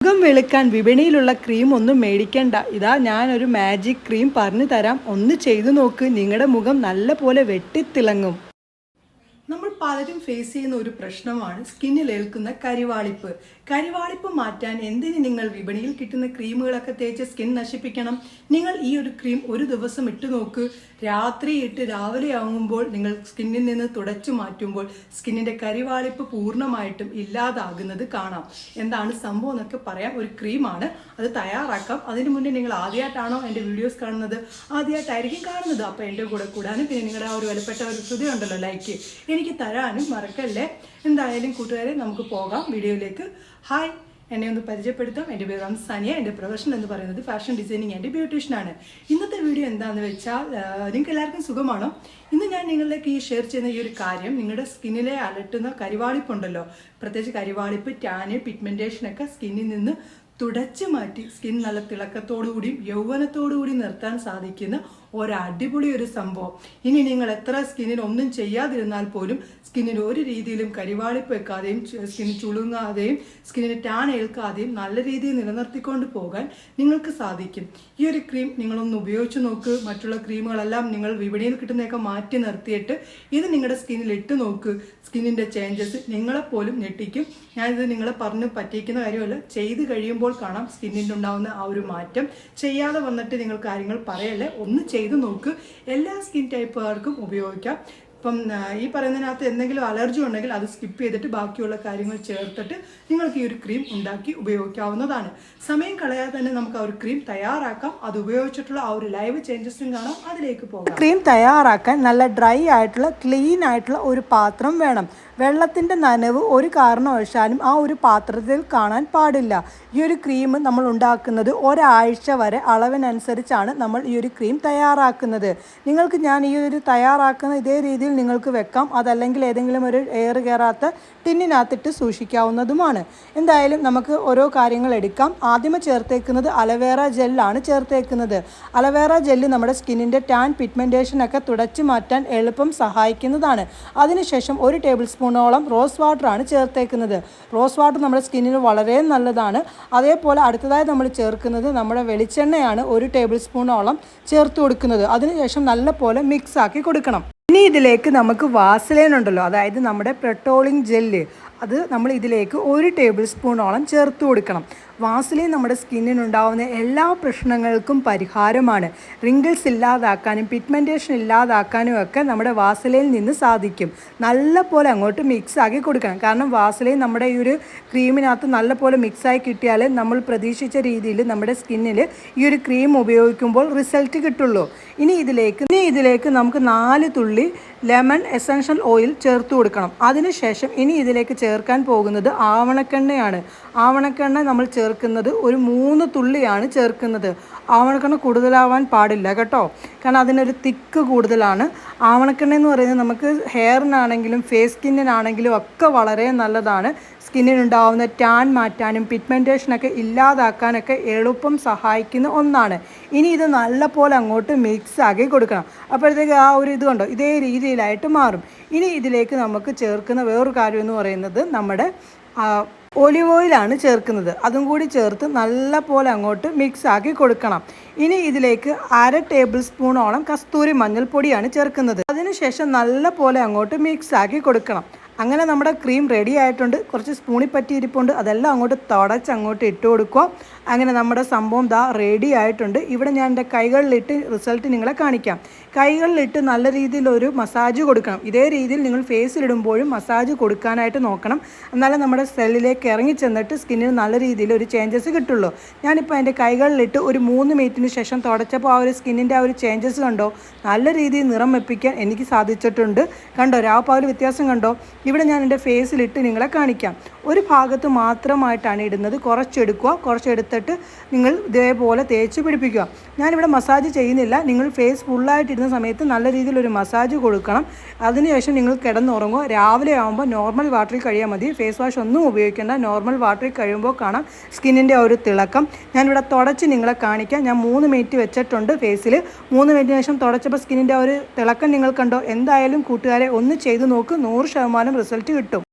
മുഖം വെളുക്കാൻ വിപണിയിലുള്ള ക്രീം ഒന്നും മേടിക്കണ്ട. ഇതാ ഞാനൊരു മാജിക് ക്രീം പറഞ്ഞു തരാം. ഒന്ന് ചെയ്തു നോക്ക്. നിങ്ങളുടെ മുഖം നല്ല പോലെ വെട്ടിത്തിളങ്ങും. നമ്മൾ പലരും ഫേസ് ചെയ്യുന്ന ഒരു പ്രശ്നമാണ് സ്കിന്നിൽ ഏൽക്കുന്ന കരിവാളിപ്പ്. കരിവാളിപ്പ് മാറ്റാൻ എന്തിന് നിങ്ങൾ വിപണിയിൽ കിട്ടുന്ന ക്രീമുകളൊക്കെ തേച്ച് സ്കിൻ നശിപ്പിക്കണം? നിങ്ങൾ ഈ ഒരു ക്രീം ഒരു ദിവസം ഇട്ട് നോക്ക്. രാത്രി ഇട്ട് രാവിലെ ആകുമ്പോൾ നിങ്ങൾ സ്കിന്നിൽ നിന്ന് തുടച്ചു മാറ്റുമ്പോൾ സ്കിന്നിന്റെ കരിവാളിപ്പ് പൂർണ്ണമായിട്ടും ഇല്ലാതാകുന്നത് കാണാം. എന്താണ് സംഭവം എന്നൊക്കെ പറയാം. ഒരു ക്രീമാണ്, അത് തയ്യാറാക്കാം. അതിന് മുന്നേ നിങ്ങൾ ആദ്യമായിട്ടാണോ എൻ്റെ വീഡിയോസ് കാണുന്നത്? ആദ്യമായിട്ടായിരിക്കും കാണുന്നത്. അപ്പോൾ എൻ്റെ കൂടെ കൂടാനും പിന്നെ നിങ്ങളുടെ ആ ഒരു വിലപ്പെട്ട ഒരു ഹൃദയമുണ്ടല്ലോ ലൈക്ക് എനിക്ക് തരാനും മറക്കല്ലേ. എന്തായാലും കൂട്ടുകാരെ, നമുക്ക് പോകാം വീഡിയോയിലേക്ക്. ഹായ്, എന്നെ ഒന്ന് പരിചയപ്പെടുത്താം. എൻ്റെ പേര് റംസാനിയ. എൻ്റെ പ്രൊഫഷൻ എന്ന് പറയുന്നത് ഫാഷൻ ഡിസൈനിങ് ആൻഡ് ബ്യൂട്ടീഷ്യനാണ്. ഇന്നത്തെ വീഡിയോ എന്താണെന്ന് വെച്ചാൽ, നിങ്ങൾക്ക് എല്ലാവർക്കും സുഖമാണോ? ഇന്ന് ഞാൻ നിങ്ങളിലേക്ക് ഷെയർ ചെയ്യുന്ന ഈ ഒരു കാര്യം, നിങ്ങളുടെ സ്കിന്നിലെ അലട്ടുന്ന കരിവാളിപ്പുണ്ടല്ലോ, പ്രത്യേകിച്ച് കരിവാളിപ്പ്, ടാന്, പിഗ്മെൻറ്റേഷനൊക്കെ സ്കിന്നിൽ നിന്ന് തുടച്ചു മാറ്റി സ്കിൻ നല്ല തിളക്കത്തോടുകൂടിയും യൗവനത്തോടുകൂടി നിർത്താൻ സാധിക്കുന്ന ഒരടിപൊളി ഒരു സംഭവം. ഇനി നിങ്ങൾ എത്ര സ്കിന്നിന് ഒന്നും ചെയ്യാതിരുന്നാൽ പോലും സ്കിന്നിന് ഒരു രീതിയിലും കരിവാളിപ്പ് വെക്കാതെയും സ്കിൻ ചുളുങ്ങാതെയും സ്കിന്നിന് ടാൻ ഏൽക്കാതെയും നല്ല രീതിയിൽ നിലനിർത്തിക്കൊണ്ട് പോകാൻ നിങ്ങൾക്ക് സാധിക്കും. ഈ ഒരു ക്രീം നിങ്ങളൊന്ന് ഉപയോഗിച്ച് നോക്ക്. മറ്റുള്ള ക്രീമുകളെല്ലാം നിങ്ങൾ വിപണിയിൽ കിട്ടുന്നതൊക്കെ മാറ്റി നിർത്തിയിട്ട് ഇത് നിങ്ങളുടെ സ്കിന്നിൽ ഇട്ട് നോക്ക്. സ്കിന്നിൻ്റെ ചേഞ്ചസ് നിങ്ങളെപ്പോലും ഞെട്ടിക്കും. ഞാനിത് നിങ്ങളെ പറഞ്ഞ് പറ്റിക്കുന്ന കാര്യമല്ല, ചെയ്ത് കഴിയുമ്പോൾ കാണാം സ്കിന്നിൻ്റെ ഉണ്ടാകുന്ന ആ ഒരു മാറ്റം. ചെയ്യാതെ വന്നിട്ട് നിങ്ങൾ കാര്യങ്ങൾ പറയല്ലേ, ഒന്ന് ചെയ്ത് നോക്ക്. എല്ലാ സ്കിൻ ടൈപ്പുകാർക്കും ഉപയോഗിക്കാം. ഇപ്പം ഈ പറയുന്നതിനകത്ത് എന്തെങ്കിലും അലർജി ഉണ്ടെങ്കിൽ അത് സ്കിപ്പ് ചെയ്തിട്ട് ബാക്കിയുള്ള കാര്യങ്ങൾ ചേർത്തിട്ട് നിങ്ങൾക്ക് ഈ ഒരു ക്രീം ഉണ്ടാക്കി ഉപയോഗിക്കാവുന്നതാണ്. സമയം കളയാതെ തന്നെ നമുക്ക് ആ ഒരു ക്രീം തയ്യാറാക്കാം. അത് ഉപയോഗിച്ചിട്ടുള്ള ആ ഒരു ലൈവ് ചേഞ്ചസും കാണാം. അതിലേക്ക് പോകാം. ക്രീം തയ്യാറാക്കാൻ നല്ല ഡ്രൈ ആയിട്ടുള്ള ക്ലീൻ ആയിട്ടുള്ള ഒരു പാത്രം വേണം. വെള്ളത്തിൻ്റെ നനവ് ഒരു കാരണവശാലും ആ ഒരു പാത്രത്തിൽ കാണാൻ പാടില്ല. ഈ ഒരു ക്രീം നമ്മൾ ഉണ്ടാക്കുന്നത് ഒരാഴ്ച വരെ അളവിനനുസരിച്ചാണ് നമ്മൾ ഈ ഒരു ക്രീം തയ്യാറാക്കുന്നത്. നിങ്ങൾക്ക് ഞാൻ ഈ ഒരു തയ്യാറാക്കുന്ന ഇതേ രീതിയിൽ നിങ്ങൾക്ക് വെക്കാം. അതല്ലെങ്കിൽ ഏതെങ്കിലും ഒരു എയർ കയറാത്ത ടിന്നിനകത്തിട്ട് സൂക്ഷിക്കാവുന്നതുമാണ്. എന്തായാലും നമുക്ക് ഓരോ കാര്യങ്ങൾ എടുക്കാം. ആദ്യമേ ചേർത്തേക്കുന്നത് അലവേറ ജെല്ലാണ് ചേർത്തേക്കുന്നത്. അലവേറ ജെല്ല് നമ്മുടെ സ്കിന്നിൻ്റെ ടാൻ, പിഗ്മെൻറ്റേഷനൊക്കെ തുടച്ചു മാറ്റാൻ എളുപ്പം സഹായിക്കുന്നതാണ്. അതിനുശേഷം 1 ടേബിൾ സ്പൂണോളം റോസ് വാട്ടറാണ് ചേർത്തേക്കുന്നത്. റോസ് വാട്ടർ നമ്മുടെ സ്കിന്നിന് വളരെ നല്ലതാണ്. അതേപോലെ അടുത്തതായി നമ്മൾ ചേർക്കുന്നത് നമ്മുടെ വെളിച്ചെണ്ണയാണ്. 1 ടേബിൾ സ്പൂണോളം ചേർത്ത് കൊടുക്കുന്നത്. അതിനുശേഷം നല്ലപോലെ മിക്സ് ആക്കി കൊടുക്കണം. ഇനി ഇതിലേക്ക് നമുക്ക് വാസലിൻ ഉണ്ടല്ലോ, അതായത് നമ്മുടെ പെട്രോളിംഗ് ജെല്ല്, അത് നമ്മൾ ഇതിലേക്ക് 1 ടേബിൾ സ്പൂണോളം ചേർത്ത് കൊടുക്കണം. വാസലിൻ നമ്മുടെ സ്കിന്നിനുണ്ടാവുന്ന എല്ലാ പ്രശ്നങ്ങൾക്കും പരിഹാരമാണ്. റിങ്കിൾസ് ഇല്ലാതാക്കാനും പിഗ്മെൻറ്റേഷൻ ഇല്ലാതാക്കാനും ഒക്കെ നമ്മുടെ വാസലിനിൽ നിന്ന് സാധിക്കും. നല്ല പോലെ അങ്ങോട്ട് മിക്സ് ആക്കി കൊടുക്കണം. കാരണം വാസലിൻ നമ്മുടെ ഈ ഒരു ക്രീമിനകത്ത് നല്ല പോലെ മിക്സായി കിട്ടിയാൽ നമ്മൾ പ്രതീക്ഷിച്ച രീതിയിൽ നമ്മുടെ സ്കിന്നിൽ ഈ ഒരു ക്രീം ഉപയോഗിക്കുമ്പോൾ റിസൾട്ട് കിട്ടുള്ളൂ. ഇനി ഇതിലേക്ക് നമുക്ക് 4 തുള്ളി ലെമൺ എസൻഷ്യൽ ഓയിൽ ചേർത്ത് കൊടുക്കണം. അതിനുശേഷം ഇനി ഇതിലേക്ക് ചേർക്കാൻ പോകുന്നത് ആവണക്കെണ്ണയാണ്. ആവണക്കെണ്ണ നമ്മൾ ചേർക്കുന്നത് ഒരു 3 തുള്ളിയാണ് ചേർക്കുന്നത്. ആവണക്കെണ്ണ കൂടുതലാവാൻ പാടില്ല കേട്ടോ, കാരണം അതിനൊരു തിക്ക് കൂടുതലാണ്. ആവണക്കെണ്ണ എന്ന് പറയുന്നത് നമുക്ക് ഹെയറിനാണെങ്കിലും ഫേസ് സ്കിന്നിനാണെങ്കിലും ഒക്കെ വളരെ നല്ലതാണ്. സ്കിന്നിനുണ്ടാവുന്ന ടാൻ മാറ്റാനും പിഗ്മെൻറ്റേഷനൊക്കെ ഇല്ലാതാക്കാനൊക്കെ എളുപ്പം സഹായിക്കുന്ന ഒന്നാണ്. ഇനി ഇത് നല്ലപോലെ അങ്ങോട്ട് മിക്സ് ആക്കി കൊടുക്കണം. അപ്പോഴത്തേക്ക് ആ ഒരു ഇത് കണ്ടോ, ഇതേ രീതിയിലായിട്ട് മാറും. ഇനി ഇതിലേക്ക് നമുക്ക് ചേർക്കുന്ന വേറൊരു കാര്യം എന്ന് പറയുന്നത് നമ്മുടെ ഒലിവ് ഓയിലാണ് ചേർക്കുന്നത്. അതും കൂടി ചേർത്ത് നല്ല പോലെ അങ്ങോട്ട് മിക്സ് ആക്കി കൊടുക്കണം. ഇനി ഇതിലേക്ക് 1/2 ടേബിൾ സ്പൂണോളം കസ്തൂരി മഞ്ഞൾപ്പൊടിയാണ് ചേർക്കുന്നത്. അതിനുശേഷം നല്ല പോലെ അങ്ങോട്ട് മിക്സ് ആക്കി കൊടുക്കണം. അങ്ങനെ നമ്മുടെ ക്രീം റെഡി ആയിട്ടുണ്ട്. കുറച്ച് സ്പൂണിൽ പറ്റിയിരിപ്പുണ്ട്, അതെല്ലാം അങ്ങോട്ട് തുടച്ചങ്ങോട്ട് ഇട്ട് കൊടുക്കുക. അങ്ങനെ നമ്മുടെ സംഭവം ദാ റെഡി ആയിട്ടുണ്ട്. ഇവിടെ ഞാൻ എൻ്റെ കൈകളിലിട്ട് റിസൾട്ട് നിങ്ങളെ കാണിക്കാം. കൈകളിലിട്ട് നല്ല രീതിയിലൊരു മസാജ് കൊടുക്കണം. ഇതേ രീതിയിൽ നിങ്ങൾ ഫേസിലിടുമ്പോഴും മസാജ് കൊടുക്കാനായിട്ട് നോക്കണം. എന്നാലും നമ്മുടെ സെല്ലിലേക്ക് ഇറങ്ങി ചെന്നിട്ട് സ്കിന്നിന് നല്ല രീതിയിൽ ഒരു ചേഞ്ചസ് കിട്ടുള്ളൂ. ഞാനിപ്പോൾ എൻ്റെ കൈകളിലിട്ട് ഒരു 3 മിനിറ്റിന് ശേഷം തുടച്ചപ്പോൾ ആ ഒരു സ്കിന്നിൻ്റെ ആ ഒരു ചേഞ്ചസ് കണ്ടോ, നല്ല രീതിയിൽ നിറം വെപ്പിക്കാൻ എനിക്ക് സാധിച്ചിട്ടുണ്ട്. കണ്ടോ, രാപ്പകൽ വ്യത്യാസം കണ്ടോ? ഇവിടെ ഞാൻ എൻ്റെ ഫേസിലിട്ട് നിങ്ങളെ കാണിക്കാം. ഒരു ഭാഗത്ത് മാത്രമായിട്ടാണ് ഇടുന്നത്. കുറച്ചെടുത്തിട്ട് നിങ്ങൾ ഇതേപോലെ തേച്ച് പിടിപ്പിക്കുക. ഞാനിവിടെ മസാജ് ചെയ്യുന്നില്ല. നിങ്ങൾ ഫേസ് ഫുള്ളായിട്ട് ഇടുന്ന സമയത്ത് നല്ല രീതിയിൽ ഒരു മസാജ് കൊടുക്കണം. അതിനുശേഷം നിങ്ങൾ കിടന്നുറങ്ങുക. രാവിലെ ആകുമ്പോൾ നോർമൽ വാട്ടറിൽ കഴിയാൽ മതി. ഫേസ് വാഷ് ഒന്നും ഉപയോഗിക്കേണ്ട. നോർമൽ വാട്ടറിൽ കഴിയുമ്പോൾ കാണാം സ്കിന്നിൻ്റെ ഒരു തിളക്കം. ഞാനിവിടെ തുടച്ച് നിങ്ങളെ കാണിക്കാം. ഞാൻ 3 മിനിറ്റ് വെച്ചിട്ടുണ്ട് ഫേസിൽ. 3 മിനിറ്റിന് ശേഷം തുടച്ചപ്പോൾ സ്കിന്നിൻ്റെ ഒരു തിളക്കം നിങ്ങൾ കണ്ടോ? എന്തായാലും കൂട്ടുകാരെ ഒന്ന് ചെയ്ത് നോക്ക്, 100% റിസൾട്ട് കിട്ടും.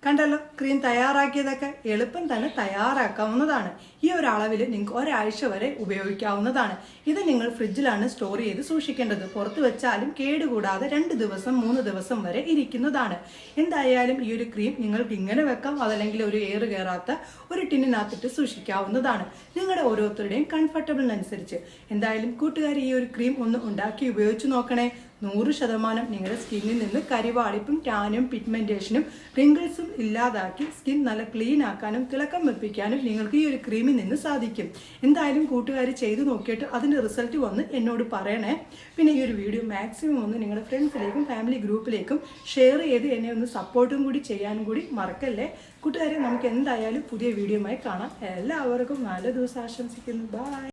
കണ്ടല്ലോ, ക്രീം തയ്യാറാക്കിയതൊക്കെ എളുപ്പം തന്നെ തയ്യാറാക്കാവുന്നതാണ്. ഈ ഒരു അളവിൽ നിങ്ങൾക്ക് ഒരാഴ്ച വരെ ഉപയോഗിക്കാവുന്നതാണ്. ഇത് നിങ്ങൾ ഫ്രിഡ്ജിലാണ് സ്റ്റോർ ചെയ്ത് സൂക്ഷിക്കേണ്ടത്. പുറത്ത് വെച്ചാലും കേടുകൂടാതെ 2 ദിവസം 3 ദിവസം വരെ ഇരിക്കുന്നതാണ്. എന്തായാലും ഈ ഒരു ക്രീം നിങ്ങൾക്ക് ഇങ്ങനെ വെക്കാം, അതല്ലെങ്കിൽ ഒരു എയർ കയറാത്ത ഒരു ടിന്നിനകത്തിട്ട് സൂക്ഷിക്കാവുന്നതാണ്, നിങ്ങളുടെ ഓരോരുത്തരുടെയും കംഫർട്ടബിളിനനുസരിച്ച്. എന്തായാലും കൂട്ടുകാർ ഈ ഒരു ക്രീം ഒന്ന് ഉണ്ടാക്കി ഉപയോഗിച്ച് നോക്കണേ. 100% നിങ്ങളുടെ സ്കിന്നിൽ നിന്ന് കരിവാളിപ്പും ടാനും പിഗ്മെന്റേഷനും റിങ്കിൾസും ഇല്ലാതാക്കി സ്കിൻ നല്ല ക്ലീൻ ആക്കാനും തിളക്കം വെപ്പിക്കാനും നിങ്ങൾക്ക് ഈ ഒരു ക്രീമിൽ നിന്ന് സാധിക്കും. എന്തായാലും കൂട്ടുകാർ ചെയ്ത് നോക്കിയിട്ട് അതിൻ്റെ റിസൾട്ട് വന്ന് എന്നോട് പറയണേ. പിന്നെ ഈ ഒരു വീഡിയോ മാക്സിമം ഒന്ന് നിങ്ങളുടെ ഫ്രണ്ട്സിലേക്കും ഫാമിലി ഗ്രൂപ്പിലേക്കും ഷെയർ ചെയ്ത് എന്നെ ഒന്ന് സപ്പോർട്ടും കൂടി ചെയ്യാനും കൂടി മറക്കല്ലേ. കൂട്ടുകാരെ, നമുക്ക് എന്തായാലും പുതിയ വീഡിയോയുമായി കാണാം. എല്ലാവർക്കും നല്ല ദിവസം ആശംസിക്കുന്നു. ബൈ.